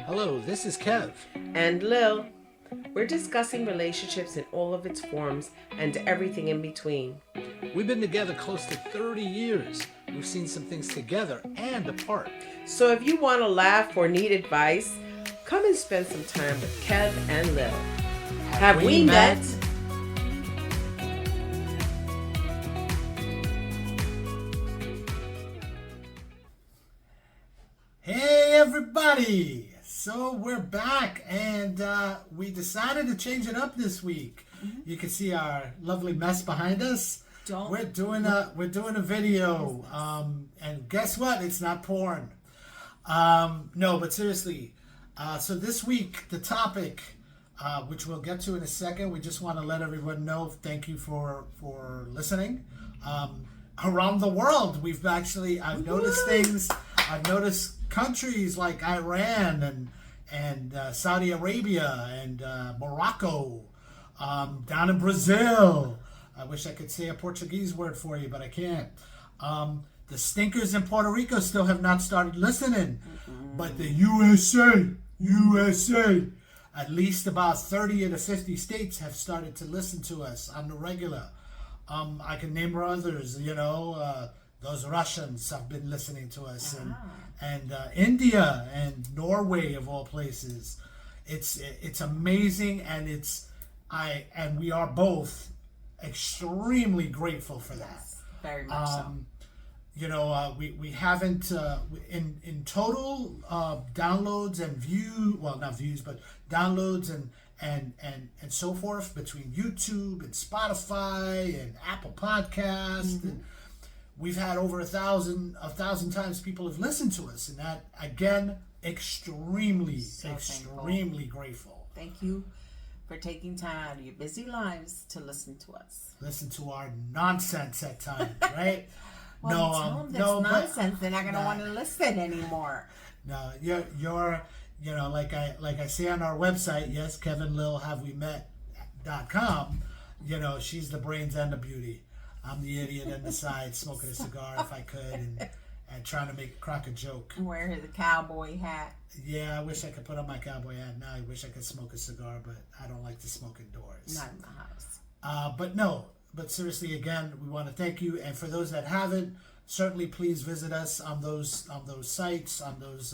Hello, this is Kev. And Lil. We're discussing relationships in all of its forms and everything in between. We've been together close to 30 years. We've seen some things together and apart. So if you want to laugh or need advice, come and spend some time with Kev and Lil. Have we met? Hey everybody! So we're back and we decided to change it up this week. You can see our lovely mess behind us. We're doing a video and guess what? It's not porn. No, but seriously. So this week the topic, which we'll get to in a second, we just want to let everyone know. Thank you for listening. Around the world, I've noticed things. I've noticed countries like Iran and Saudi Arabia and Morocco, down in Brazil. I wish I could say a Portuguese word for you, but I can't. The stinkers in Puerto Rico still have not started listening, but the USA, at least about 30 of the 50 states have started to listen to us on the regular. I can name others, those Russians have been listening to us, and India and Norway of all places. It's amazing, and we are both extremely grateful for that. Yes, very much so. We haven't in total downloads and not views, but downloads and so forth between YouTube and Spotify and Apple Podcast, and we've had over 1,000 times people have listened to us, and that again, extremely grateful. Thank you for taking time out of your busy lives to listen to us. Listen to our nonsense at times, right? Well, tell them that's nonsense. They're not going to want to listen anymore. No, you're like I say on our website, yes, KevinLilHaveWeMet.com, she's the brains and the beauty. I'm the idiot on the side smoking a cigar if I could and trying to crack a joke. Wear the cowboy hat. Yeah, I wish I could put on my cowboy hat now. I wish I could smoke a cigar, but I don't like to smoke indoors. Not in the house. But seriously, again, we want to thank you. And for those that haven't, certainly please visit us on those sites, on those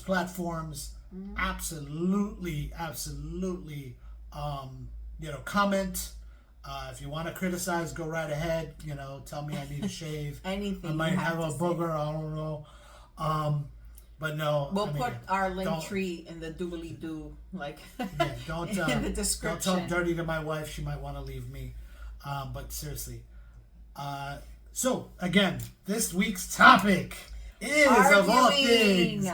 platforms. Absolutely, comment. If you want to criticize, go right ahead. Tell me I need a shave. Anything. I might have a booger. I don't know. But no. We'll put our link tree in the doobly-doo, don't in the description. Don't talk dirty to my wife. She might want to leave me. But seriously. So, again, this week's topic is, of all things,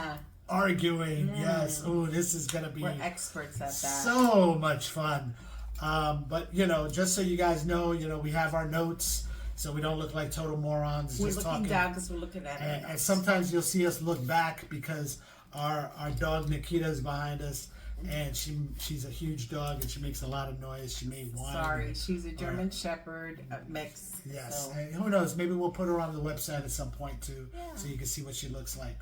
arguing. Yes. Oh, this is going to be... We're experts at that. So much fun. But, just so you guys know, we have our notes, so we don't look like total morons. We're just looking talking down because we're looking at it. And sometimes you'll see us look back because our dog Nikita is behind us, and she's a huge dog and she makes a lot of noise. She may whine. Sorry, she's a German Shepherd mix. Yes, so. And who knows? Maybe we'll put her on the website at some point too, so you can see what she looks like.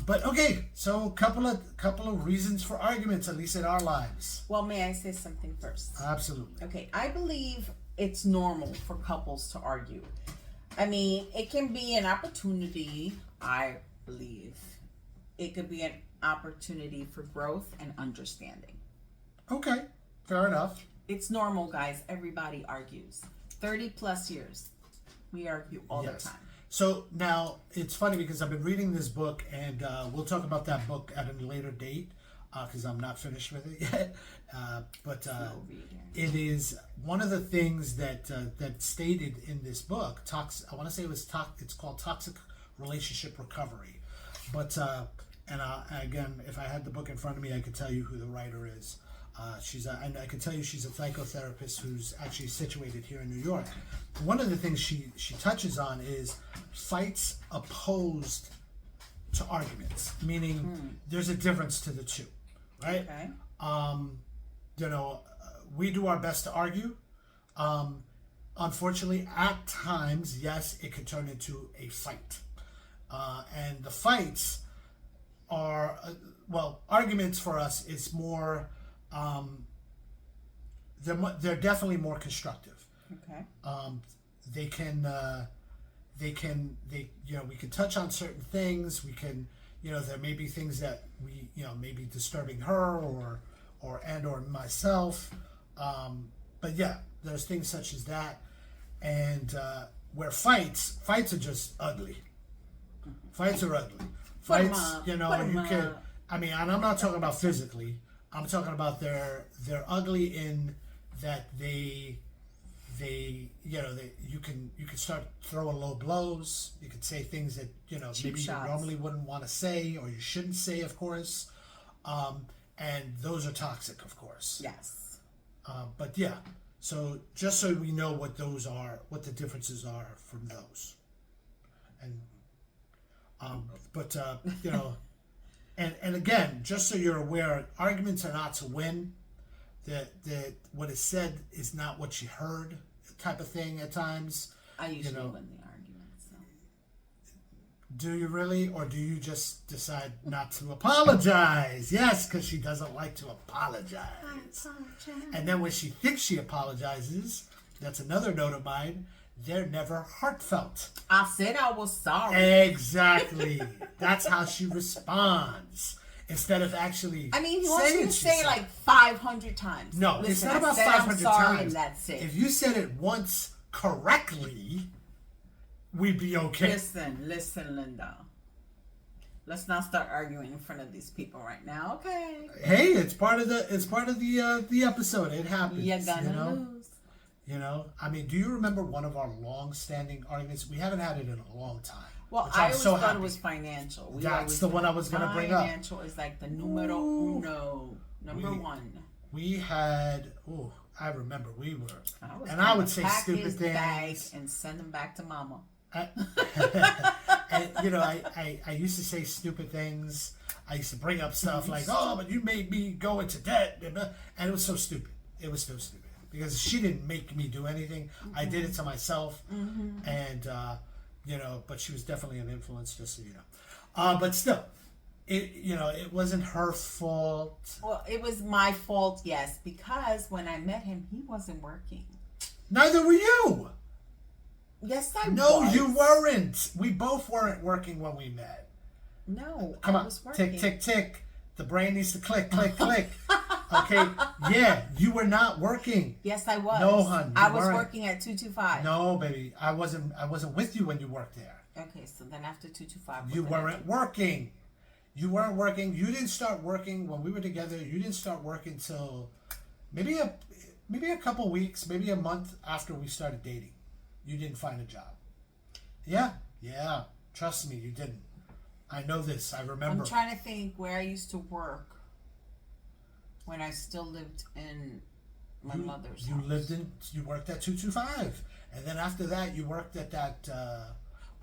But okay, so couple of reasons for arguments, at least in our lives. Well, may I say something first? Absolutely. Okay, I believe it's normal for couples to argue. I mean, it can be an opportunity, I believe. It could be an opportunity for growth and understanding. Okay, fair enough. It's normal, guys. Everybody argues. 30 plus years, we argue all the time. So now it's funny because I've been reading this book, and we'll talk about that book at a later date because I'm not finished with it yet. But it is one of the things that stated in this book. I want to say it's called Toxic Relationship Recovery. But again, if I had the book in front of me, I could tell you who the writer is. And I can tell you she's a psychotherapist who's actually situated here in New York. One of the things she touches on is fights opposed to arguments, meaning there's a difference to the two, right? Okay. We do our best to argue. Unfortunately, at times, yes, it could turn into a fight. And the fights are arguments for us is more. They're definitely more constructive. Okay. They can we can touch on certain things. We can, there may be things that we, may be disturbing her or myself. But yeah, there's things such as that, and where fights are just ugly. Fights are ugly. Fights, you can. I mean, and I'm not talking about physically. I'm talking about they're ugly in that you can start throwing low blows. You could say things that maybe shots. you normally wouldn't want to say or you shouldn't say, of course. And those are toxic, of course. Yes. But yeah, so just so we know what those are, what the differences are from those, and and again, just so you're aware, arguments are not to win. That what is said is not what you heard, type of thing. At times, I usually win the arguments. So. Do you really, or do you just decide not to apologize? Yes, because she doesn't like to apologize. And then when she thinks she apologizes, that's another note of mine. They're never heartfelt. I said I was sorry. Exactly. That's how she responds. Instead of actually he wants you to say sorry. like 500 times. No, Listen, it's not about 500 I'm sorry times. And that's it. If you said it once correctly, we'd be okay. Listen, Linda. Let's not start arguing in front of these people right now, okay? Hey, it's part of the episode. It happens. You're gonna lose. I mean, do you remember one of our long-standing arguments? We haven't had it in a long time. Well, I always thought it was financial. That's the one I was going to bring up. Financial is like the numero uno, number one. We had, I remember we were, I would say pack stupid his things bag and send him back to mama. And I used to say stupid things. I used to bring up stuff like, but you made me go into debt, and it was so stupid. It was so stupid because she didn't make me do anything. I did it to myself, and but she was definitely an influence, just so you know. But still, it wasn't her fault. Well, it was my fault, yes, because when I met him, he wasn't working. Neither were you. Yes, I was. No, you weren't. We both weren't working when we met. No, Come I on, was working. tick, tick, tick. The brain needs to click, click, click. Okay, yeah, you were not working. Yes, I was. No, hon, I was weren't. working at 225. No, baby, I wasn't with you when you worked there. Okay, so then after 225, You weren't working. You weren't working. You didn't start working when we were together. You didn't start working till maybe a couple weeks, maybe a month after we started dating. You didn't find a job. Yeah. Trust me, you didn't. I know this. I remember. I'm trying to think where I used to work when I still lived in my mother's house. You worked at 225. And then after that, you worked at that...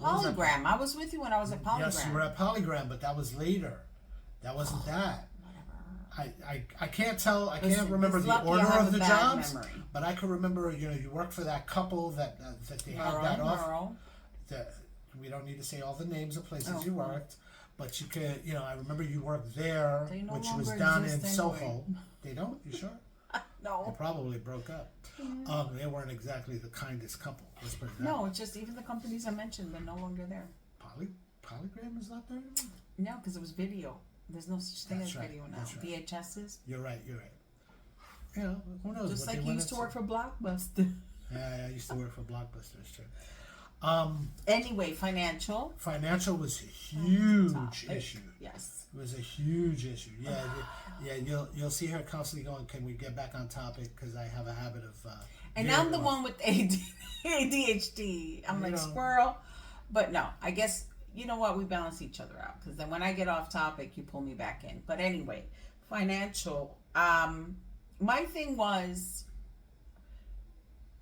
Polygram. I was with you when I was at Polygram. Yes, you were at Polygram, but that was later. That wasn't that. Whatever. I can't tell. I Listen, can't remember it's the lucky I order have of a the bad jobs, memory. but I can remember. You worked for that couple that they had that off. Merle. We don't need to say all the names of places Oh. you worked, but you could. I remember you worked there, They no which was longer down in exist Soho. anyway. They don't. You sure? They No. probably broke up. They weren't exactly the kindest couple. Let's put it that No, way. it's just even the companies I mentioned, they're no longer there. Polygram is not there anymore? No, because it was video. There's no such thing That's as right, video now. that's right. VHSs. You're right. Who knows? Just what like they you went used to into. work for Blockbuster. Yeah, I used to work for Blockbuster. It's true. Anyway, financial. Financial was a huge Topic. issue. Yes. It was a huge issue. Yeah. You'll see her constantly going, "Can we get back on topic?" Because I have a habit of. And veering I'm the off. one with ADHD. I'm like know. squirrel. But no, I guess, you know what? We balance each other out. Because then when I get off topic, you pull me back in. But anyway, financial. My thing was,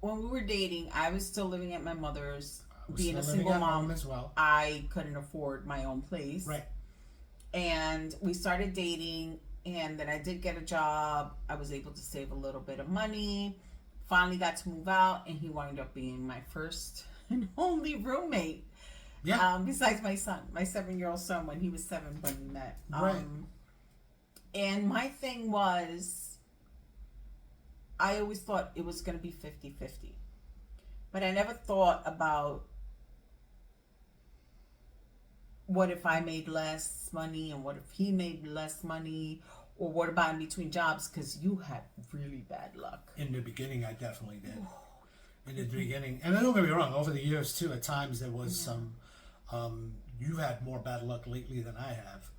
when we were dating, I was still living at my mother's. I was Being a still living single at home mom as well. I couldn't afford my own place. Right. And we started dating, and then I did get a job. I was able to save a little bit of money. Finally got to move out, and he wound up being my first and only roommate. Yeah. Besides my son, my 7-year-old son, when he was 7 when we met. Right. And my thing was, I always thought it was going to be 50-50. But I never thought about what if I made less money and what if he made less money, or what about in between jobs, because you had really bad luck. In the beginning, I definitely did. In the beginning, and don't get me wrong, over the years too, at times there was some, you had more bad luck lately than I have.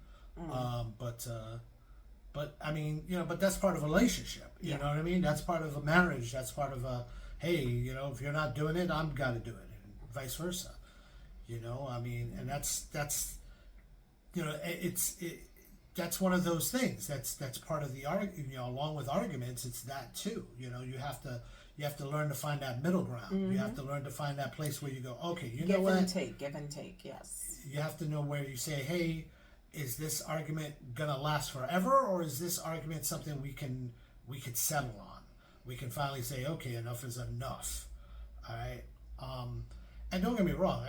But I mean, but that's part of a relationship. You know what I mean? That's part of a marriage. That's part of a, hey, if you're not doing it, I'm got to do it, and vice versa. I mean, and that's that's one of those things. That's part of the argument. Along with arguments, it's that too. You have to learn to find that middle ground. You have to learn to find that place where you go, okay, know what? Give and take, yes. You have to know where you say, hey, is this argument gonna last forever, or is this argument something we could settle on? We can finally say, okay, enough is enough. All right. And don't get me wrong,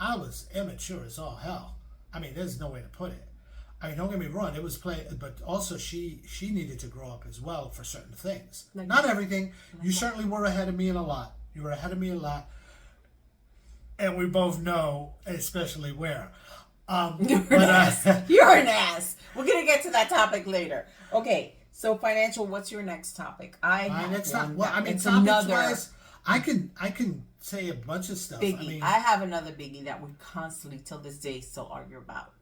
I was immature as all hell. I mean, there's no way to put it. I mean, don't get me wrong, it was but also she needed to grow up as well for certain things. Not everything. You certainly were ahead of me in a lot. You were ahead of me a lot. And we both know, especially where. You're an ass. We're going to get to that topic later. Okay, so financial, what's your next topic? Topics-wise, I can say a bunch of stuff. Biggie. I have another biggie that we constantly, till this day, still argue about.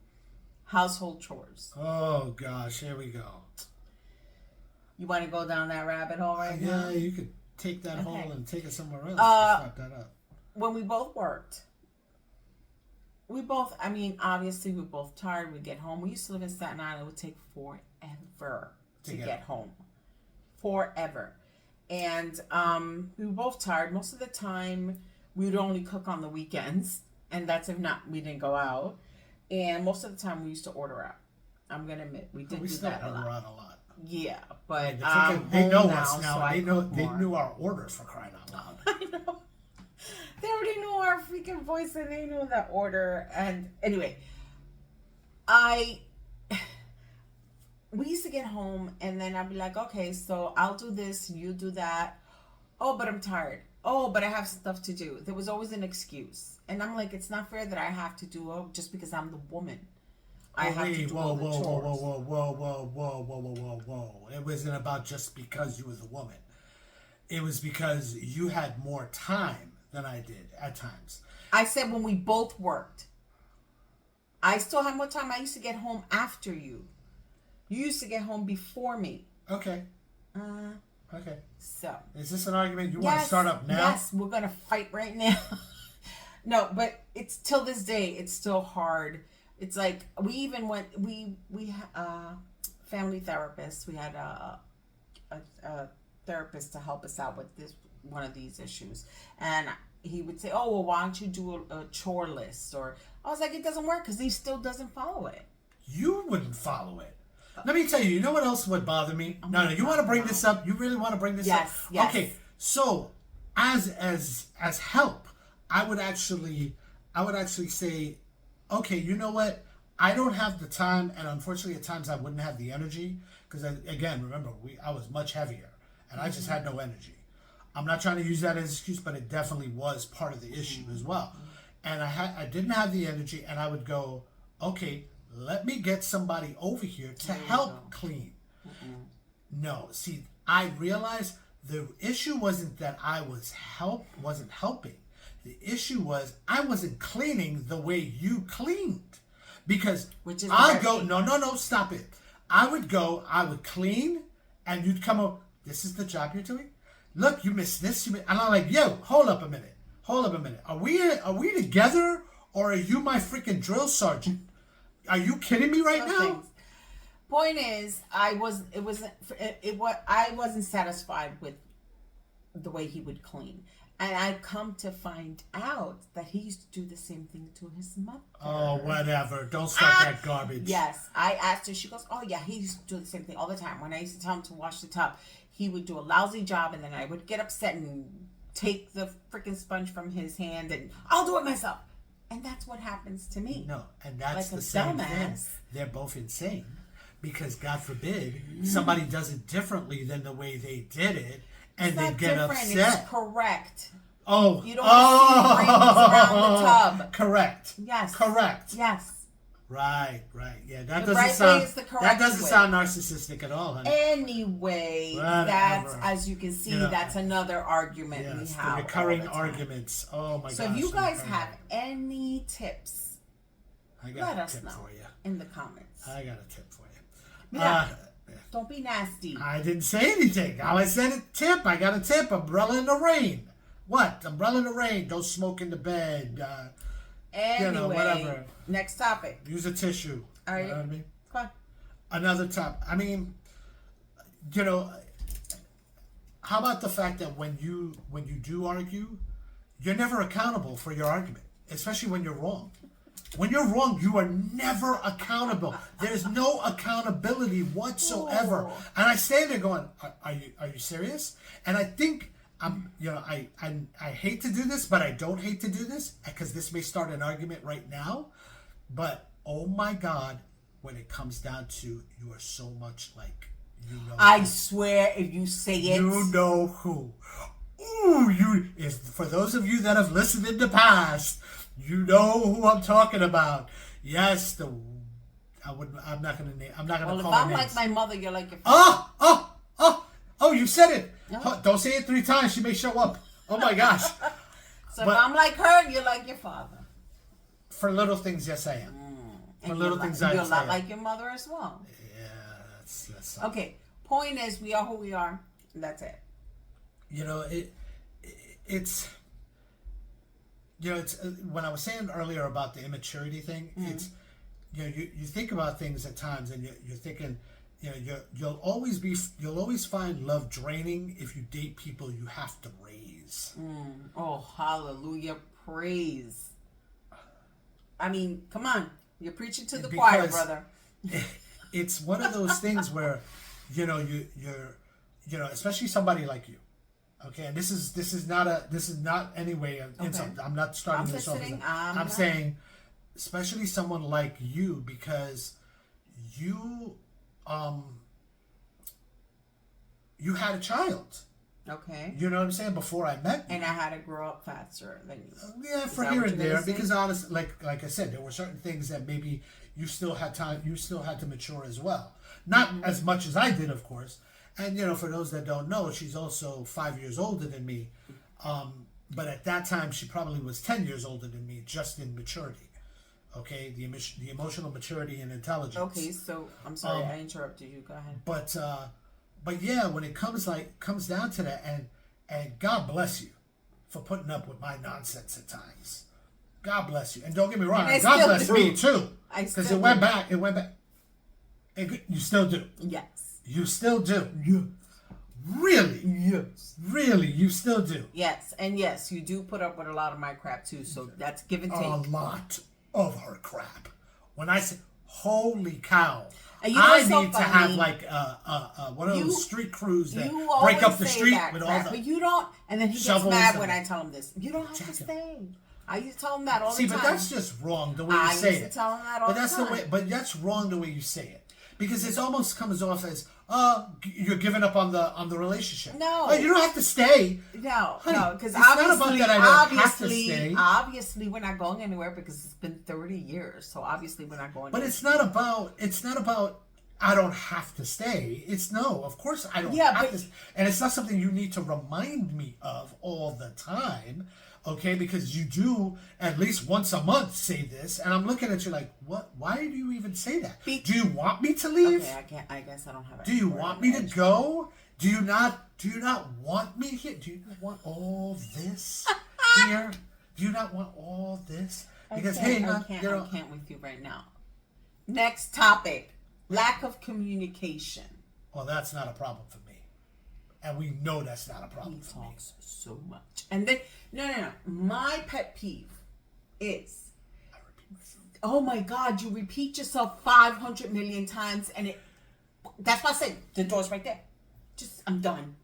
Household chores. Oh, gosh, here we go. You want to go down that rabbit hole right now? Yeah, you could take that hole and take it somewhere else to start that up. When we both worked, obviously we're both tired. We get home. We used to live in Staten Island. It would take forever to get home. Forever. And we were both tired. Most of the time, we would only cook on the weekends. And that's if not, we didn't go out. And most of the time, we used to order out. I'm going to admit, we did do that a lot. Order out a lot. Yeah, but they know us now. They knew our orders, for crying out loud. I know. They already knew our freaking voice and they knew that order. And anyway, we used to get home and then I'd be like, okay, so I'll do this, you do that. Oh, but I'm tired. Oh, but I have stuff to do. There was always an excuse. And I'm like, it's not fair that I have to do it just because I'm the woman. I have to do all the chores. Whoa. It wasn't about just because you was a woman. It was because you had more time than I did at times. I said when we both worked. I still had more time. I used to get home after you. You used to get home before me. Okay. Okay. So. Is this an argument you want to start up now? Yes, we're going to fight right now. No, but it's till this day, it's still hard. It's like, we even went, family therapists, we had a therapist to help us out with one of these issues. And he would say, oh, well, why don't you do a chore list? Or I was like, it doesn't work because he still doesn't follow it. You wouldn't follow it. Let me tell you, you know what else would bother me? No, you want to bring this up? You really want to bring this up? Yes. Okay, so as help, I would actually say, okay, you know what? I don't have the time, and unfortunately at times I wouldn't have the energy, because again, remember, I was much heavier, and I just had no energy. I'm not trying to use that as an excuse, but it definitely was part of the issue as well. And I didn't have the energy, and I would go, okay, let me get somebody over here to help clean. No, see, I realized the issue wasn't that I wasn't helping. The issue was I wasn't cleaning the way you cleaned. Because no, stop it. I would clean, and you'd come up, this is the job you're doing? Look, you missed this. And I'm like, yo, hold up a minute. Are we together, or are you my freaking drill sergeant? Are you kidding me right now? Point is, I wasn't satisfied with the way he would clean. And I come to find out that he used to do the same thing to his mother. Oh, whatever. Don't start that garbage. Yes. I asked her. She goes, oh, yeah, he used to do the same thing all the time. When I used to tell him to wash the tub, he would do a lousy job, and then I would get upset and take the freaking sponge from his hand, and I'll do it myself. And that's what happens to me. No, and that's like the same dumbass thing. They're both insane. because God forbid somebody does it differently than the way they did it, and It's they not get different. upset. It's correct. Oh, You don't see rings around the tub. Correct. Yes. Correct. Yes. Right. Yeah, that The doesn't right way sound. is the That correct doesn't way. sound narcissistic at all, honey. Anyway, Whatever. that's, as you can see, You know, that's another argument we Yes, have. the recurring all the time. arguments. Oh my gosh. So if you the guys recurring have arguments. any tips, I got let a us tip know for you. in the comments. I got a tip for you. Yeah. Don't be nasty. I didn't say anything. All I said a tip. I got a tip. Umbrella in the rain. What? Umbrella in the rain. Don't smoke in the bed. Anyway, whatever. next topic. Use a tissue. All right. You know what I mean? Come on. Another top. I mean, how about the fact that when you do argue, you're never accountable for your argument, especially when you're wrong. When you're wrong, you are never accountable. There's no accountability whatsoever. Oh. And I stand there going, "Are you serious?" And I think I hate to do this, but I don't hate to do this because this may start an argument right now. But oh my God, when it comes down to you are so much like I swear, if you say it, you know who. Ooh, for those of you that have listened in the past, you know who I'm talking about. Yes, I'm not gonna well, if call I'm her like names. my mother, you're like your Oh, you said it. Yeah. Don't say it 3 times. She may show up. Oh my gosh. So But- if I'm like her, you're like your father. For little things, yes, I am. For And little you're things, like, I you're a lot am. like your mother as well. Yeah, that's Okay. Point is, we are who we are. That's it. It's when I was saying earlier about the immaturity thing, it's you think about things at times and you're thinking, you'll always find love draining if you date people you have to raise. Oh, hallelujah, praise. I mean, come on, you're preaching to the choir, Because- brother. It's one of those things where you're especially somebody like you. Okay, and this is not any way of insult. I'm not starting I'm this off. listening. I'm saying, especially someone like you, because you had a child. Okay. You know what I'm saying? Before I met you. And I had to grow up faster than you. Yeah, for that here what and you're there, gonna say? because honestly, like I said, there were certain things that maybe you still had time, you still had to mature as well. Not as much as I did, of course. And for those that don't know, she's also 5 years older than me. But at that time, she probably was 10 years older than me, just in maturity. Okay, the emotional maturity and intelligence. Okay, so I'm sorry I interrupted you. Go ahead. But yeah, when it comes down to that, and God bless you for putting up with my nonsense at times. God bless you, and don't get me wrong, And I God still bless do. me too, I because still it went do. back. You still do. Yes. You still do. You really, really, you still do. Yes, and yes, you do put up with a lot of my crap too. So that's give and take. A lot of her crap. When I say, holy cow. And you know I what's so need to have funny? like one of You- those street crews that You break always up the say street that with crap, all the. but you don't. And then he gets shovels mad and- when I tell him this. You don't have to Exactly. stay. I used to tell him that all See, the time. but that's just wrong the way you I say used to it. tell him that all But the that's time. the way. But that's wrong the way you say it, because it almost comes off as you're giving up on the relationship. No. Oh, you don't have to stay. No, Honey, no, because it's not about obviously, that I don't have to stay. obviously, we're not going anywhere because it's been 30 years. So obviously, we're not going. But anywhere. it's not about. I don't have to stay. It's no. Of course I don't Yeah, have but- to. And it's not something you need to remind me of all the time. Okay, because you do at least once a month say this, and I'm looking at you like, what? Why do you even say that? Do you want me to leave? Okay, I can't. I guess I don't have. Do you want me to go? Do you not want me here? Do you not want all this here? Do you not want all this? Because I can't with you right now. Next topic: lack of communication. well, that's not a problem for me, and we know that's not a problem He for me. talks so much, and then no. My pet peeve is, oh my God, you repeat yourself 500 million times, and that's why I say the door's right there. I'm done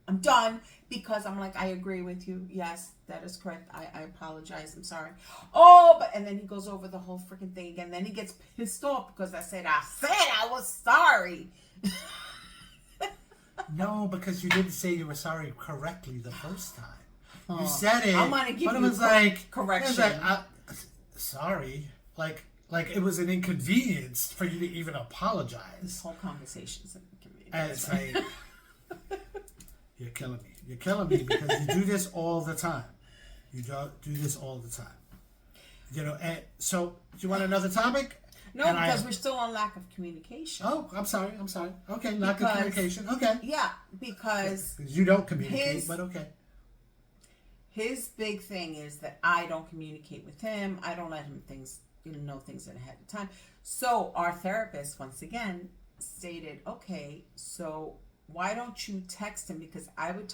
because I'm like, I agree with you. Yes, that is correct. I apologize. I'm sorry. Oh, but and then he goes over the whole freaking thing again. Then he gets pissed off because I said I was sorry. No, because you didn't say you were sorry correctly the first time. You said it. I'm gonna give but you it was like correction. It was like, sorry. Like it was an inconvenience for you to even apologize. This whole conversation's an inconvenience. And it's like, you're killing me. You're killing me because you do this all the time. You do this all the time. You know, and so do you want another topic? No, and because we're still on lack of communication. Oh, I'm sorry. Okay, lack of communication. Okay. Yeah, because you don't communicate, but okay. His big thing is that I don't communicate with him. I don't let him know things ahead of time. So our therapist, once again, stated, okay, so why don't you text him? Because I would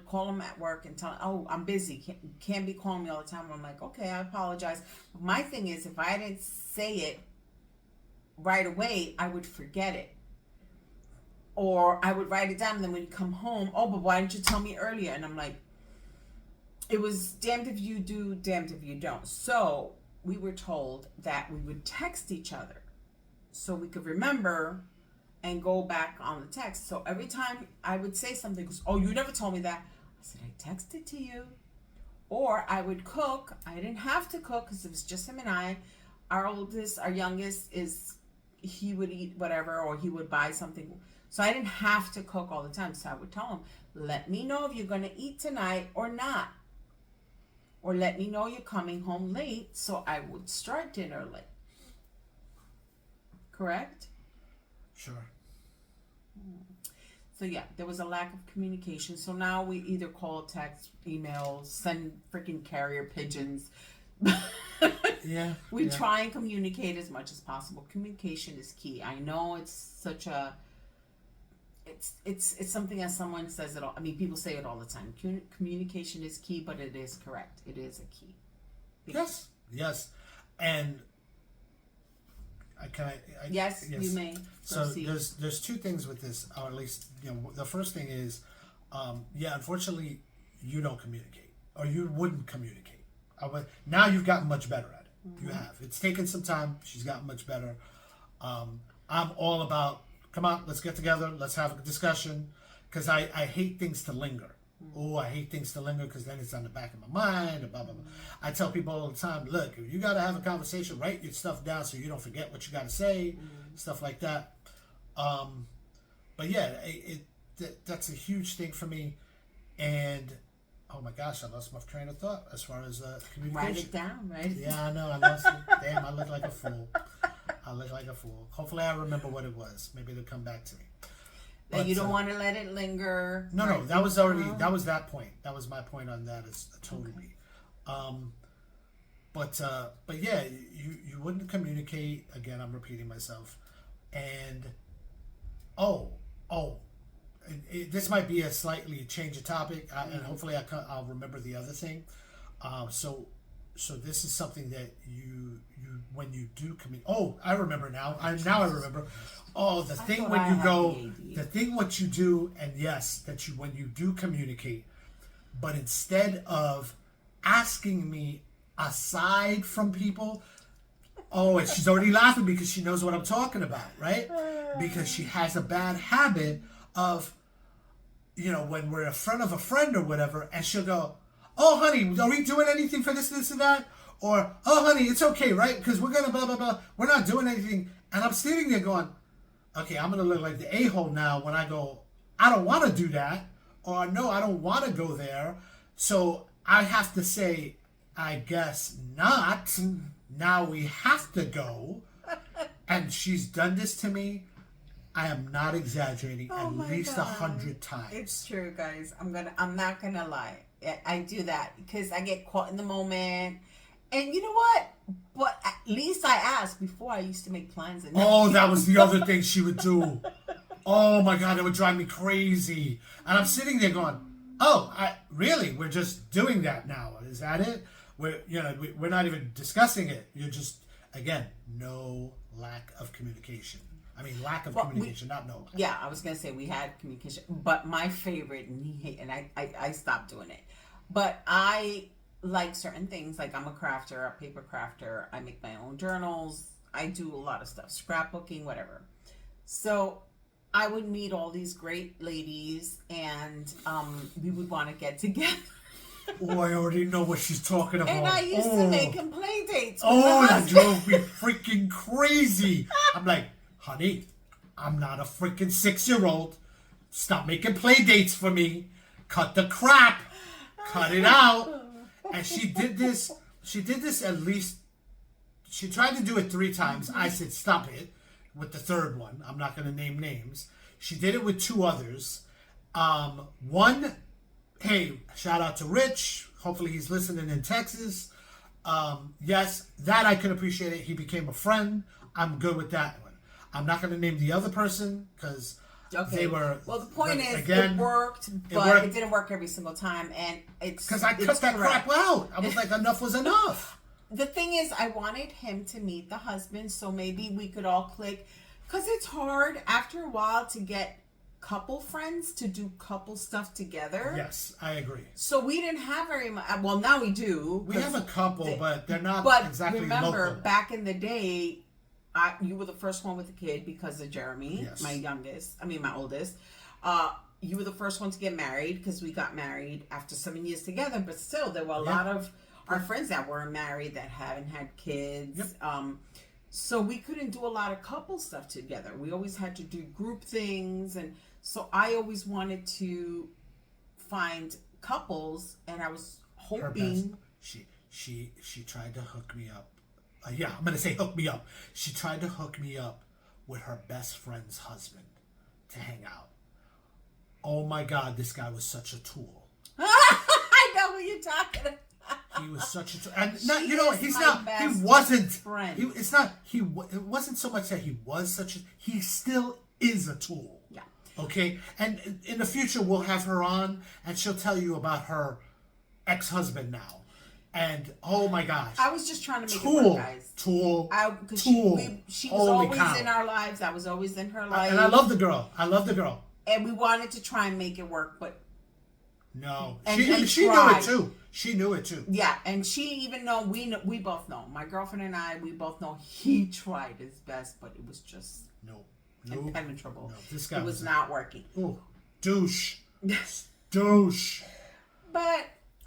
call him at work and tell him, oh, I'm busy. Can't be calling me all the time. I'm like, okay, I apologize. But my thing is, if I didn't say it right away, I would forget it. Or I would write it down, and then when you come home, oh, but why didn't you tell me earlier? And I'm like, it was damned if you do, damned if you don't. So we were told that we would text each other so we could remember and go back on the text. So every time I would say something, goes, oh, you never told me that. I said, I texted to you. Or I would cook. I didn't have to cook because it was just him and I. Our youngest he would eat whatever, or he would buy something. So I didn't have to cook all the time. So I would tell him, let me know if you're going to eat tonight or not. Or let me know you're coming home late, so I would start dinner late. Correct? Sure. So yeah, there was a lack of communication. So now we either call, text, email, send freaking carrier pigeons. Yeah. We try and communicate as much as possible. Communication is key. I know it's such a it's something that someone says it all. I mean, people say it all the time. Communication is key, but it is correct. It is a key. Yes, and yes, you may. So proceed. there's two things with this, or at least the first thing is, unfortunately, you don't communicate, or you wouldn't communicate. Now you've gotten much better at it. Mm-hmm. You have. It's taken some time. She's gotten much better. I'm all about, come on, let's get together, let's have a discussion, because I hate things to linger. Oh, I hate things to linger because then it's on the back of my mind, and blah, blah, blah. I tell people all the time, look, if you got to have a conversation, write your stuff down so you don't forget what you got to say, stuff like that. But yeah, that's a huge thing for me. And, oh my gosh, I lost my train of thought as far as communication. Write it down, right? Yeah, I know, I lost it. Damn, I look like a fool. Hopefully I remember what it was. Maybe it'll come back to me. That you don't want to let it linger. No, that was already, that was that point. That was my point on that, is totally. Okay. But yeah, you wouldn't communicate. Again, I'm repeating myself. And, this might be a slightly change of topic, and hopefully I'll remember the other thing. So this is something that you when you do communicate. Oh, I remember now. I remember. Oh, the thing when you go, the thing what you do, and yes, that you when you do communicate, but instead of asking me aside from people, and she's already laughing because she knows what I'm talking about, right? Because she has a bad habit of, when we're in front of a friend or whatever, and she'll go, oh, honey, are we doing anything for this, and that? Or, oh, honey, it's okay, right? Because we're going to blah, blah, blah. We're not doing anything. And I'm sitting there going, okay, I'm going to look like the a-hole now when I go, I don't want to do that. Or, no, I don't want to go there. So I have to say, I guess not. Now we have to go. And she's done this to me. I am not exaggerating. At least 100 times. It's true, guys. I'm not gonna lie. I do that because I get caught in the moment. And you know what? But at least I ask. Before, I used to make plans. And that was the other thing she would do. Oh my God, it would drive me crazy. And I'm sitting there going, really? We're just doing that now. Is that it? We're not even discussing it. You're just, again, no lack of communication. I mean, lack of Well, communication, not no. Yeah, I was gonna say we had communication, but my favorite, and I stopped doing it. But I like certain things. Like I'm a crafter, a paper crafter. I make my own journals. I do a lot of stuff, scrapbooking, whatever. So I would meet all these great ladies, and we would want to get together. Oh, I already know what she's talking about. And I used to make them play dates. with Oh, my that husband. drove me freaking crazy. I'm like, honey, I'm not a freaking 6-year-old. Stop making play dates for me. Cut the crap. Cut it out. And she did this at least, she tried to do it 3 times. I said, stop it, with the third one. I'm not going to name names. She did it with 2 others. One, hey, shout out to Rich. Hopefully he's listening in Texas. Yes, that I can appreciate it. He became a friend. I'm good with that one. I'm not going to name the other person because they were. Well, the point is, again, it worked, but it didn't work every single time, and it's because I cut that crap out. I was like, enough was enough. The thing is, I wanted him to meet the husband, so maybe we could all click. Because it's hard after a while to get couple friends to do couple stuff together. Yes, I agree. So we didn't have very much. Well, now we do. We have a couple, but they're not exactly remember, local. back in the day, you were the first one with a kid because of Jeremy, my oldest. You were the first one to get married because we got married after 7 years together. But still, there were a lot of our friends that weren't married that haven't had kids. Yep. So we couldn't do a lot of couple stuff together. We always had to do group things, and so I always wanted to find couples, and I was hoping. She tried to hook me up. Yeah, I'm gonna say hook me up. She tried to hook me up with her best friend's husband to hang out. Oh my God, this guy was such a tool. I know what you're talking about. He was such a, and not, you know, he's my not. He best wasn't. friend. It's not. It wasn't so much that he was such a. He still is a tool. Yeah. Okay, and in the future we'll have her on, and she'll tell you about her ex-husband now, and oh my gosh, I was just trying to make it tool, work, guys. tool, Because tool. she was Holy always cow. in our lives. I was always in her life. And I love the girl. And we wanted to try and make it work, but No, And she knew tried. it too. She knew it too. yeah, and she even know we both know. My girlfriend and I, we both know he tried his best, but it was just No, impenetrable. No, this guy it was not working. Ooh, douche, douche. But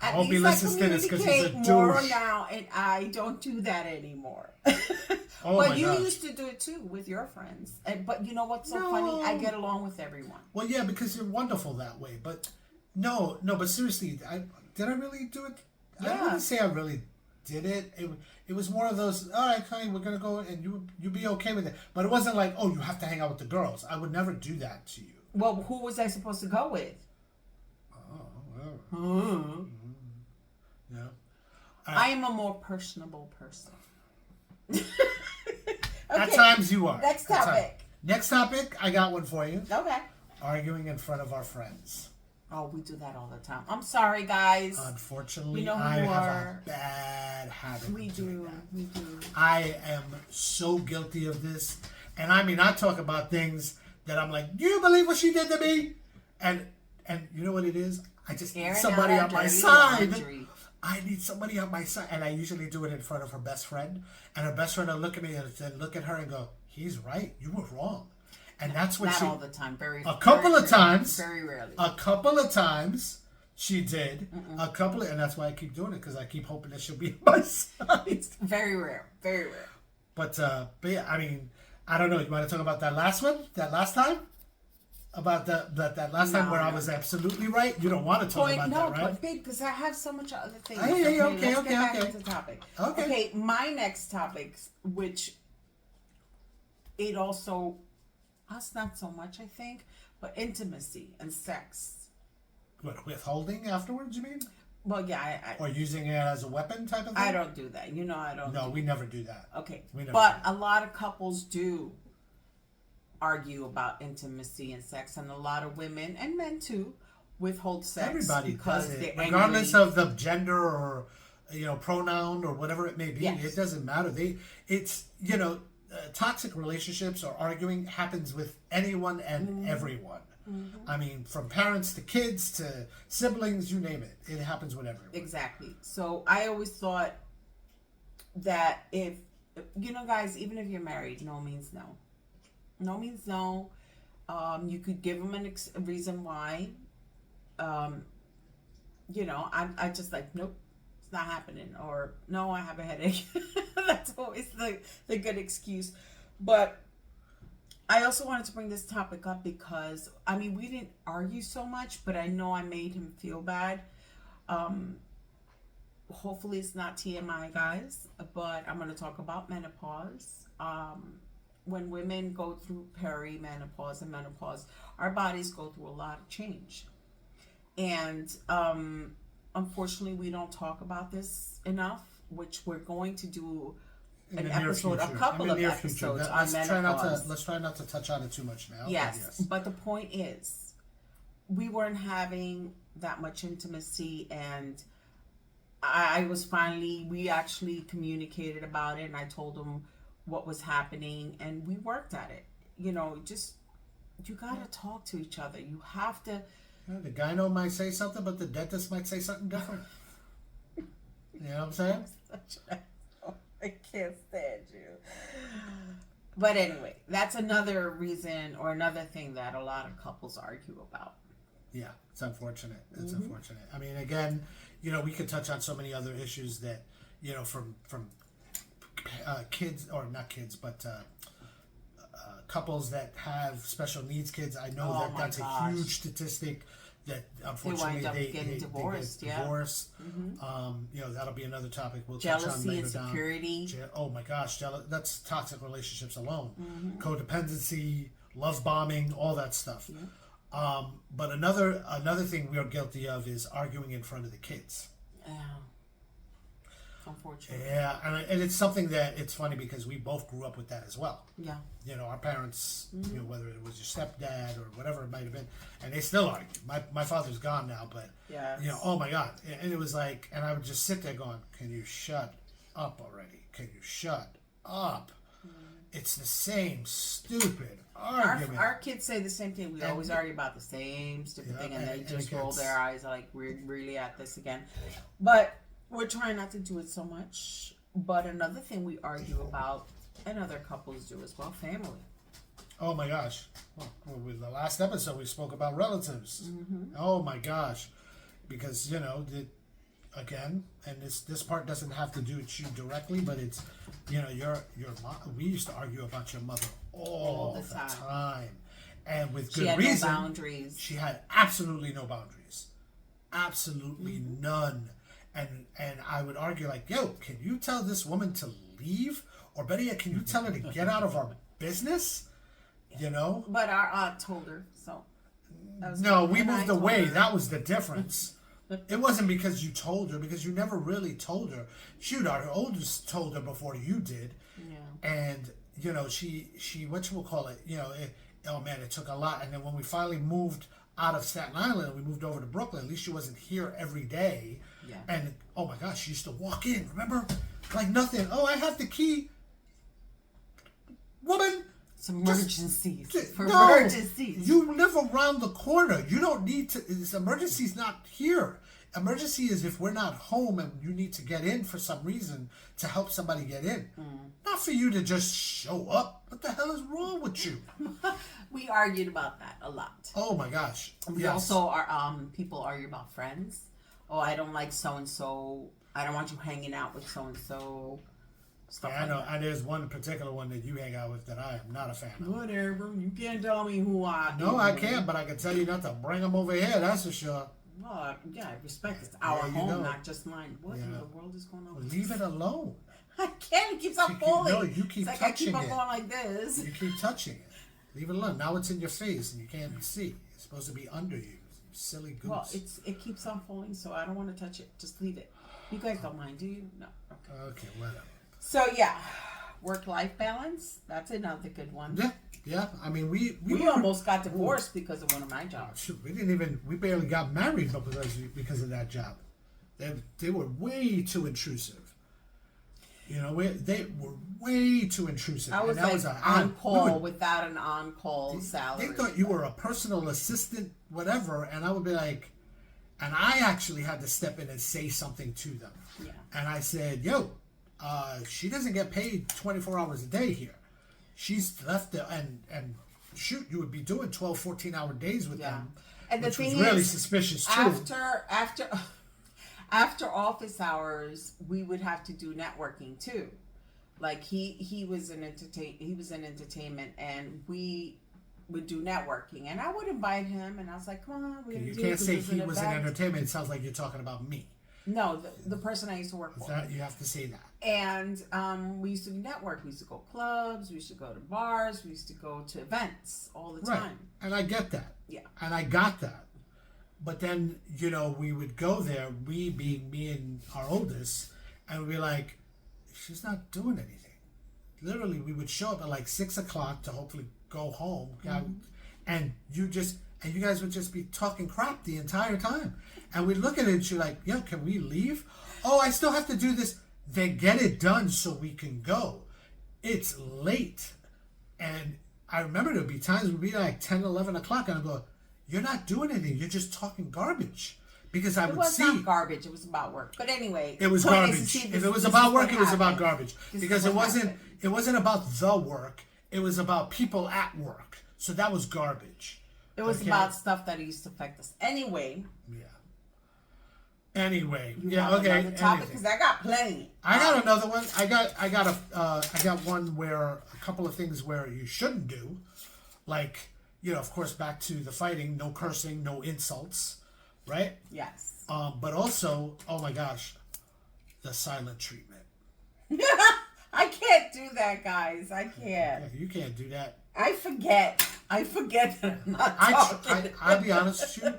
I at hope he least I listens to this 'cause he's a communicate more douche. now, and I don't do that anymore. Oh but my you gosh. used to do it too with your friends. But you know what's so No. funny? I get along with everyone. Well, yeah, because you're wonderful that way. But no. But seriously, did I really do it? I Yeah. wouldn't say I really did it. It was more of those. All right, honey, we're gonna go, and you be okay with it. But it wasn't like, oh, you have to hang out with the girls. I would never do that to you. Well, who was I supposed to go with? Oh, well. Yeah. I am a more personable person. At times you are. Next At times. topic. Next topic, I got one for you. Okay. Arguing in front of our friends. Oh, we do that all the time. I'm sorry, guys. Unfortunately, We know who I you have are. a bad habit. We of doing do. that. We do. I am so guilty of this. And I mean, I talk about things that I'm like, do you believe what she did to me? And you know what it is? I just need Airing somebody out on my dirty side. laundry. I need somebody on my side. And I usually do it in front of her best friend. And her best friend will look at me and look at her and go, he's right. You were wrong. And that's when Not she... all the time. A couple of times. Very rarely. A couple of times she did. And that's why I keep doing it, because I keep hoping that she'll be on my side. It's very rare. Very rare. But yeah, I mean, I don't know. You want to talk about that last one? That last time? About that last time where I was absolutely right? You don't want to talk about that, right? Babe, because I have so much other things. Okay, let's get okay. back into the topic. Okay. My next topic, which it also, us not so much, I think, but intimacy and sex. What, withholding afterwards, you mean? Well, yeah, Or using it as a weapon type of thing? I don't do that. You know, I don't. No, we never do that. Okay, We never but do a lot of couples do argue about intimacy and sex, and a lot of women and men too withhold sex. Everybody because does it, they're regardless angry. of the gender or pronoun or whatever it may be. Yes. It doesn't matter. It's toxic relationships or arguing happens with anyone and everyone. I mean, from parents to kids to siblings, you name it. It happens with everyone. Exactly. So I always thought that if, guys, even if you're married, no means no. No means no. You could give them a reason why. I just like, nope, it's not happening. Or, no, I have a headache. That's always the good excuse. But I also wanted to bring this topic up because, we didn't argue so much, but I know I made him feel bad. Hopefully it's not TMI, guys, but I'm going to talk about menopause. When women go through perimenopause and menopause, our bodies go through a lot of change. And unfortunately, we don't talk about this enough, which we're going to do a couple of episodes on menopause. Let's try not to touch on it too much now. Yes, but the point is, we weren't having that much intimacy, and we actually communicated about it, and I told him what was happening, and we worked at it. You gotta talk to each other. You have to. The gyno might say something, but the dentist might say something different. You know what I'm saying? I can't stand you. But anyway, that's another reason or another thing that a lot of couples argue about. Yeah, it's unfortunate. It's unfortunate. I mean, again, we could touch on so many other issues that, from kids, or not kids, but couples that have special needs kids. I know that's a huge statistic that unfortunately they get divorced. That'll be another topic we'll touch on later. Insecurity. Oh my gosh, that's toxic relationships alone. Codependency, love bombing, all that stuff. But another thing we are guilty of is arguing in front of the kids. Unfortunately. Yeah, and it's something that it's funny because we both grew up with that as well. Yeah. Our parents, whether it was your stepdad or whatever it might have been, and they still argue. My father's gone now, but oh my God, and it was like, and I would just sit there going, "Can you shut up already? Can you shut up?" It's the same stupid argument. Our kids say the same thing. We always argue about the same stupid thing, and they just roll their eyes like, we're really at this again. But we're trying not to do it so much. But another thing we argue about, and other couples do as well, family. Oh my gosh. Well, with the last episode, we spoke about relatives. Oh my gosh. Because, again, and this part doesn't have to do with you directly, but it's, your mom. We used to argue about your mother all the time. And with good reason. She had no boundaries. She had absolutely no boundaries. Absolutely none. And I would argue like, yo, can you tell this woman to leave? Or better yet, can you tell her to get out of our business? But our aunt told her, so. No, we moved away. That was the difference. It wasn't because you told her, because you never really told her. Shoot, our oldest told her before you did. Yeah. And, she whatchamacallit, it took a lot. And then when we finally moved out of Staten Island, we moved over to Brooklyn, at least she wasn't here every day. Yeah. And, oh my gosh, she used to walk in, remember? Like nothing. Oh, I have the key. Woman. It's emergencies. Emergencies. You live around the corner. You don't need to. This emergency's not here. Emergency is if we're not home and you need to get in for some reason to help somebody get in. Not for you to just show up. What the hell is wrong with you? We argued about that a lot. Oh my gosh. We also are. People argue about friends. Oh, I don't like so and so. I don't want you hanging out with so and so. I know. And there's one particular one that you hang out with that I am not a fan of. Whatever. You can't tell me who I am. No, I can't, but I can tell you not to bring them over here. That's for sure. Well, yeah, respect. It's our home, not just mine. What in the world is going on? Well, leave it alone. I can't. It keeps on falling. No, you keep touching it. I keep on going like this. You keep touching it. Leave it alone. Now it's in your face and you can't see. It's supposed to be under you. You silly goose. Well, it keeps on falling, so I don't want to touch it. Just leave it. You guys don't mind, do you? No. Okay. Okay, whatever. So yeah, work-life balance. That's another good one. Yeah. I mean, we almost got divorced because of one of my jobs. Shoot, we barely got married because of that job. They were way too intrusive. You know, they were way too intrusive. I was and that like was on call without an on-call salary. They thought you were a personal assistant, whatever, and I would be like, and I actually had to step in and say something to them. Yeah. And I said, yo, she doesn't get paid 24 hours a day here. She's left there, and shoot, you would be doing 12, 14-hour days with them. And the which thing was really is, suspicious too. After office hours, we would have to do networking too. Like he was in entertainment, and we would do networking, and I would invite him, and I was like, "Come on, you can't say he was in entertainment." It sounds like you're talking about me. No, the person I used to work for. You have to say that. And we used to network. We used to go clubs. We used to go to bars. We used to go to events all the time. Right, and I get that. Yeah, and I got that. But then, you know, we would go there, we being me and our oldest, and we'd be like, she's not doing anything. Literally, we would show up at like 6 o'clock to hopefully go home. And you guys would just be talking crap the entire time. And we'd look at it and she's like, yeah, can we leave? Oh, I still have to do this. Then get it done so we can go. It's late. And I remember there'd be times it would be like 10, 11 o'clock, and I'd go, you're not doing anything. You're just talking garbage. Because I would see. It was not garbage. It was about work. But anyway. It was garbage. If it was about work, it was about garbage. Because it wasn't about the work. It was about people at work. So that was garbage. It was about stuff that used to affect us. Anyway. Yeah. Anyway. You have another topic? Because I got plenty. I got another one. I got one where a couple of things where you shouldn't do. Like, you know, of course, back to the fighting, no cursing, no insults, right? Yes. But also, oh my gosh, the silent treatment. I can't do that, guys. I can't. Yeah, you can't do that. I forget that I'm not talking. I'll be honest with you.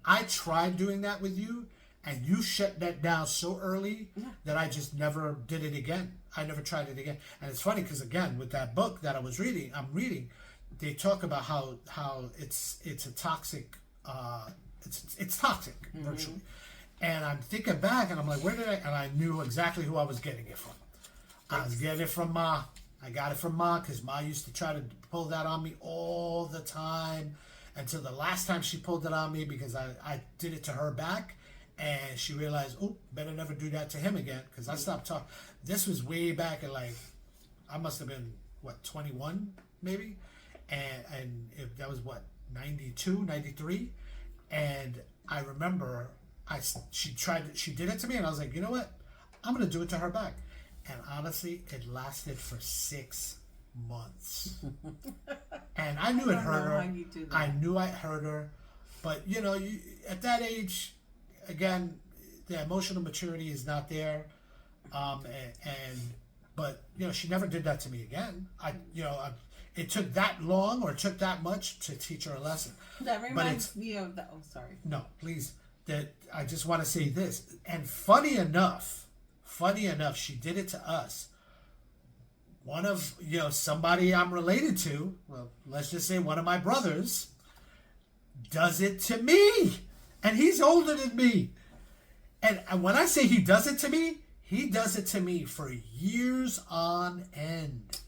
I tried doing that with you, and you shut that down so early that I just never did it again. I never tried it again. And it's funny because, again, with that book that I'm reading, they talk about how it's a toxic, it's toxic virtually. And I'm thinking back, and I'm like, and I knew exactly who I was getting it from. I was getting it from Ma. I got it from Ma because Ma used to try to pull that on me all the time until the last time she pulled it on me because I did it to her back, and she realized, oh, better never do that to him again because I stopped talking. This was way back at like, I must have been, 21 maybe? And that was 92, 93, and I remember she did it to me, and I was like, you know what, I'm gonna do it to her back, and honestly, it lasted for 6 months, and I knew it hurt her. I knew I hurt her, but you know, at that age, again, the emotional maturity is not there, but you know, she never did that to me again. It took that long or it took that much to teach her a lesson. That reminds me of the... Oh, sorry. No, please. That I just want to say this. And funny enough, she did it to us. One of, somebody I'm related to, well, let's just say one of my brothers, does it to me. And he's older than me. And when I say he does it to me, he does it to me for years on end.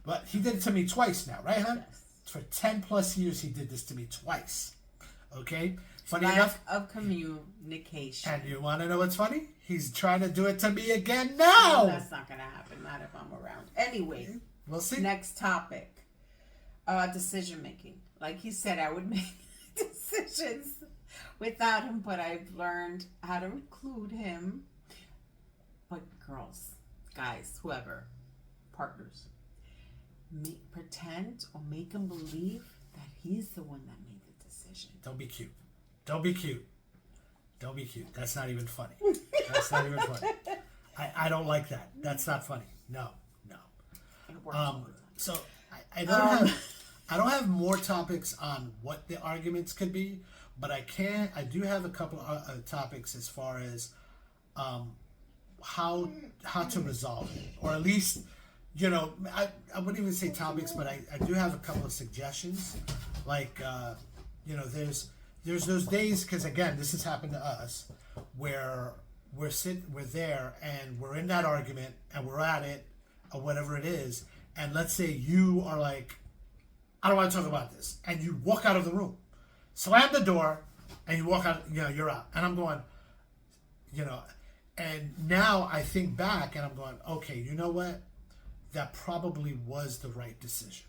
But he did it to me twice now, right, hon? Yes. For 10 plus years, he did this to me twice. Okay? Funny enough. Of communication. And you want to know what's funny? He's trying to do it to me again now. No, that's not going to happen. Not if I'm around. Anyway. We'll see. Next topic. Decision making. Like he said, I would make decisions without him, but I've learned how to include him. But girls, guys, whoever, partners, pretend or make him believe that he's the one that made the decision. Don't be cute. Don't be cute. Don't be cute. That's not even funny. That's not even funny. I don't like that. That's not funny. No. So I don't have more topics on what the arguments could be, but I do have a couple of topics as far as how to resolve it, or at least, I wouldn't even say topics, but I do have a couple of suggestions. Like, there's those days, because again, this has happened to us, where we're there and we're in that argument and we're at it or whatever it is, and let's say you are like, I don't want to talk about this, and you walk out of the room, slam the door, and you walk out, you're out. And I'm going, and now I think back and I'm going, okay, you know what? That probably was the right decision.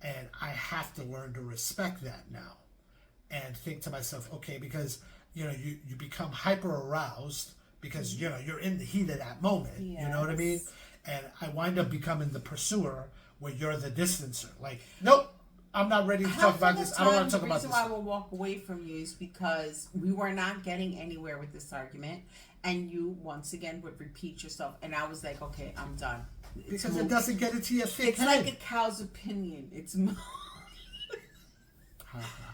And I have to learn to respect that now and think to myself, okay, because, you become hyper aroused because, you're in the heat of that moment. Yes. You know what I mean? And I wind up becoming the pursuer where you're the distancer. Like, nope, I'm not ready to talk about this. I don't want to talk about this. The reason why I will walk away from you is because we were not getting anywhere with this argument. And you, once again, would repeat yourself. And I was like, okay, I'm done. Because it doesn't get into your thick head. It's like a cow's opinion. It's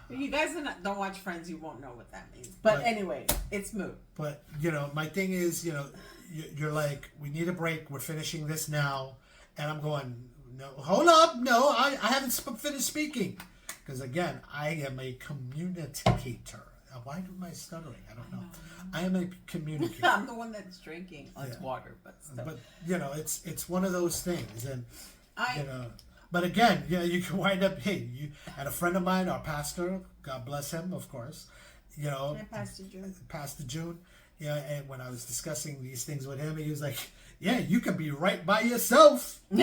you guys don't watch Friends, you won't know what that means. But anyway, it's moot. But, my thing is, you're like, we need a break. We're finishing this now. And I'm going, no, hold up. No, I haven't finished speaking. Because, again, I am a communicator. Why am I stuttering? I don't know. I am a communicator. I'm the one that's drinking. Oh, it's water, but still. But, it's one of those things. And, but again, you can wind up, and a friend of mine, our pastor, God bless him, of course, Pastor June, and when I was discussing these things with him, he was like, yeah, you can be right by yourself. And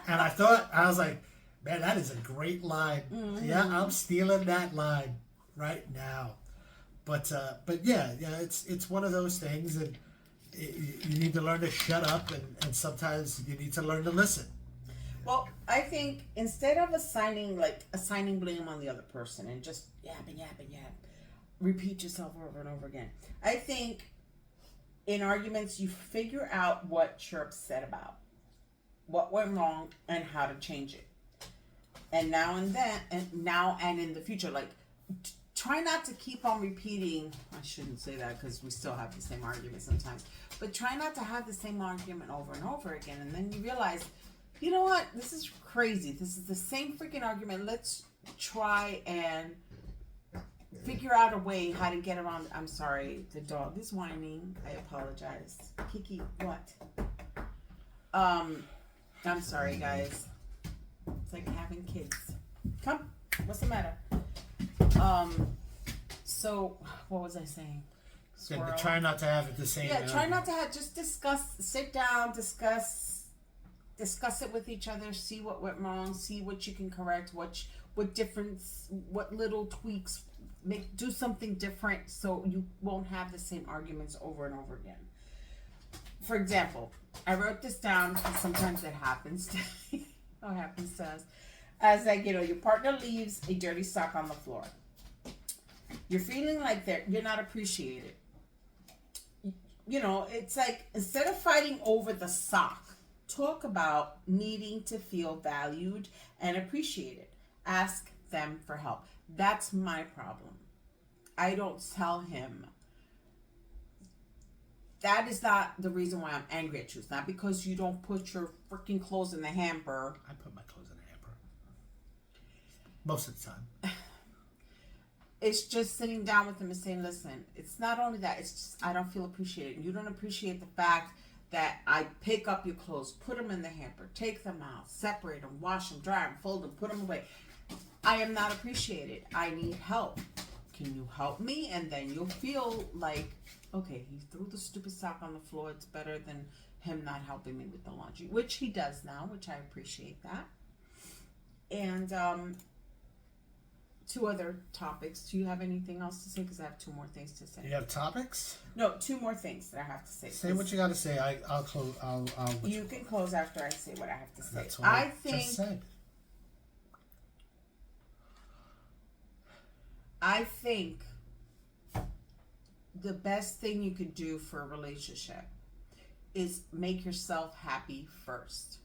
I was like, man, that is a great line. Mm-hmm. Yeah, I'm stealing that line right now. But it's one of those things, and you need to learn to shut up, and sometimes you need to learn to listen. Well, I think instead of assigning blame on the other person and just yapping, repeat yourself over and over again. I think in arguments you figure out what you're upset about, what went wrong, and how to change it. And now and in the future, try not to keep on repeating. I shouldn't say that because we still have the same argument sometimes. But try not to have the same argument over and over again, and then you realize, you know what? This is crazy. This is the same freaking argument. Let's try and figure out a way how to get around. I'm sorry, the dog is whining. I apologize. Kiki, what? I'm sorry, guys. It's like having kids. Come, what's the matter? So what was I saying? Yeah, try not to have it the same. Yeah, try not to have. Just sit down, discuss it with each other, see what went wrong, see what you can correct, what difference, what little tweaks, do something different so you won't have the same arguments over and over again. For example, I wrote this down because sometimes it happens to us. As your partner leaves a dirty sock on the floor. You're feeling like you're not appreciated. It's like, instead of fighting over the sock, talk about needing to feel valued and appreciated. Ask them for help. That's my problem. I don't tell him. That is not the reason why I'm angry at you. It's not because you don't put your freaking clothes in the hamper. I put my clothes in the hamper. Most of the time. It's just sitting down with him and saying, listen, it's not only that, it's just I don't feel appreciated. You don't appreciate the fact that I pick up your clothes, put them in the hamper, take them out, separate them, wash them, dry them, fold them, put them away. I am not appreciated. I need help. Can you help me? And then you'll feel like, okay, he threw the stupid sock on the floor. It's better than him not helping me with the laundry, which he does now, which I appreciate that. And 2 other topics. Do you have anything else to say? Because I have 2 more things to say. You have topics? No, 2 more things that I have to say. Say what you got to say. I'll close. You can close after I say what I have to say. That's what I just said. I think the best thing you could do for a relationship is make yourself happy first.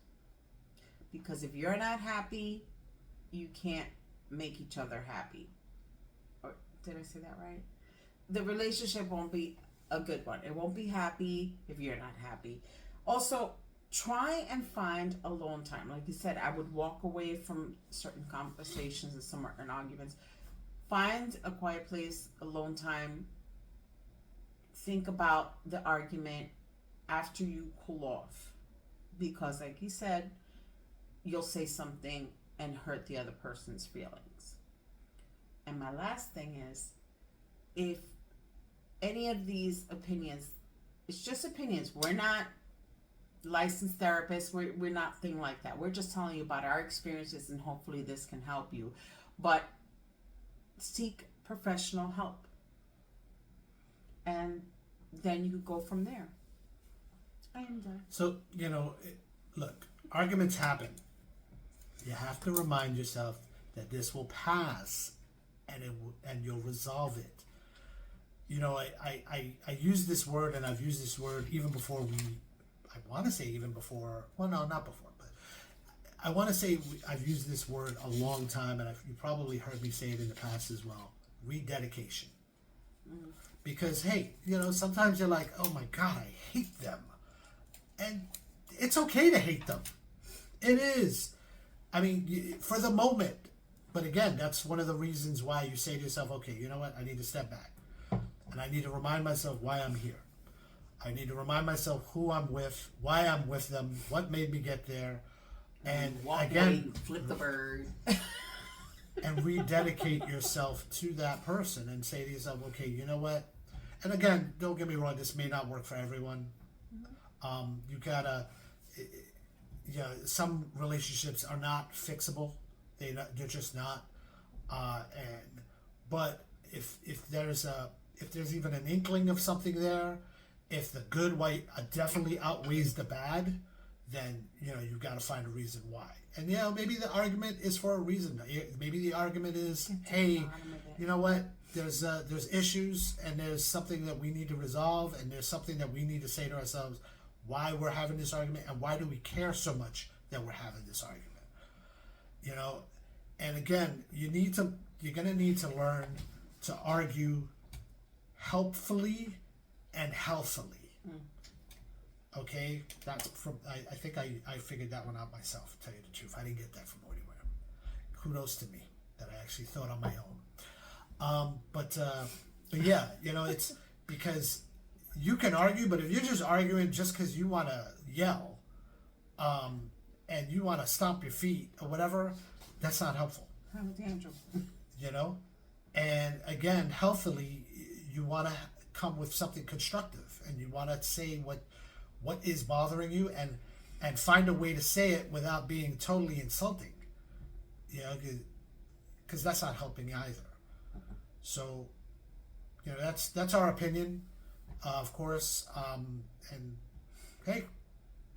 Because if you're not happy, you can't make each other happy. Or did I say that right? The relationship won't be a good one. It won't be happy if you're not happy. Also, try and find alone time. Like you said, I would walk away from certain conversations and certain arguments. Find a quiet place, alone time think about the argument after you cool off, because like you said, you'll say something and hurt the other person's feelings. And my last thing is, if any of these opinions, it's just opinions, we're not licensed therapists, we're not thing like that, we're just telling you about our experiences, and hopefully this can help you. But seek professional help, and then you could go from there. I am done. So, look, arguments happen. You have to remind yourself that this will pass, and you'll resolve it. I use this word, and I've used this word even before well, no, not before, but I want to say I've used this word a long time, and you probably heard me say it in the past as well. Rededication. Because, hey, sometimes you're like, oh my God, I hate them. And it's okay to hate them. It is. I mean, for the moment. But again, that's one of the reasons why you say to yourself, okay, you know what? I need to step back. And I need to remind myself why I'm here. I need to remind myself who I'm with, why I'm with them, what made me get there. And walk again, away, flip the bird. And rededicate yourself to that person and say to yourself, okay, you know what? And again, don't get me wrong, this may not work for everyone. You gotta, some relationships are not fixable. They're just not. But if there's even an inkling of something there, if the good definitely outweighs the bad, then you've got to find a reason why. And maybe the argument is for a reason. Maybe the argument is, hey, you know what? There's issues, and there's something that we need to resolve, and there's something that we need to say to ourselves why we're having this argument, and why do we care so much that we're having this argument. And again, you're gonna need to learn to argue helpfully and healthily. Okay, that's from. I think I figured that one out myself. To tell you the truth, I didn't get that from anywhere. Kudos to me that I actually thought on my own. But yeah, it's because you can argue, but if you're just arguing just because you want to yell, and you want to stomp your feet or whatever, that's not helpful. Have a tantrum. And again, healthily, you want to come with something constructive, and you want to say what is bothering you, and find a way to say it without being totally insulting. Because that's not helping either. So, that's our opinion, of course. And hey,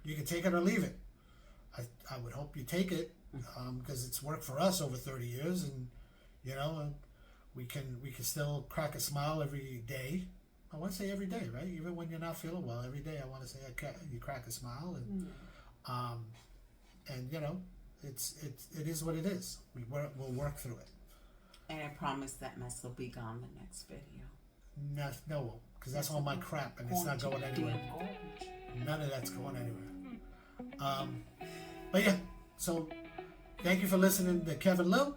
you can take it or leave it. I would hope you take it, because it's worked for us over 30 years, and we can still crack a smile every day. I want to say every day, right? Even when you're not feeling well, every day I want to say you crack a smile, and it is what it is. We'll work through it. And I promise that mess will be gone the next video. No, because that's all my crap, and it's not going anywhere. None of that's going anywhere. But yeah, so thank you for listening to Kevin Lil.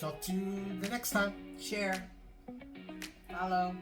Talk to you the next time. Share. Follow.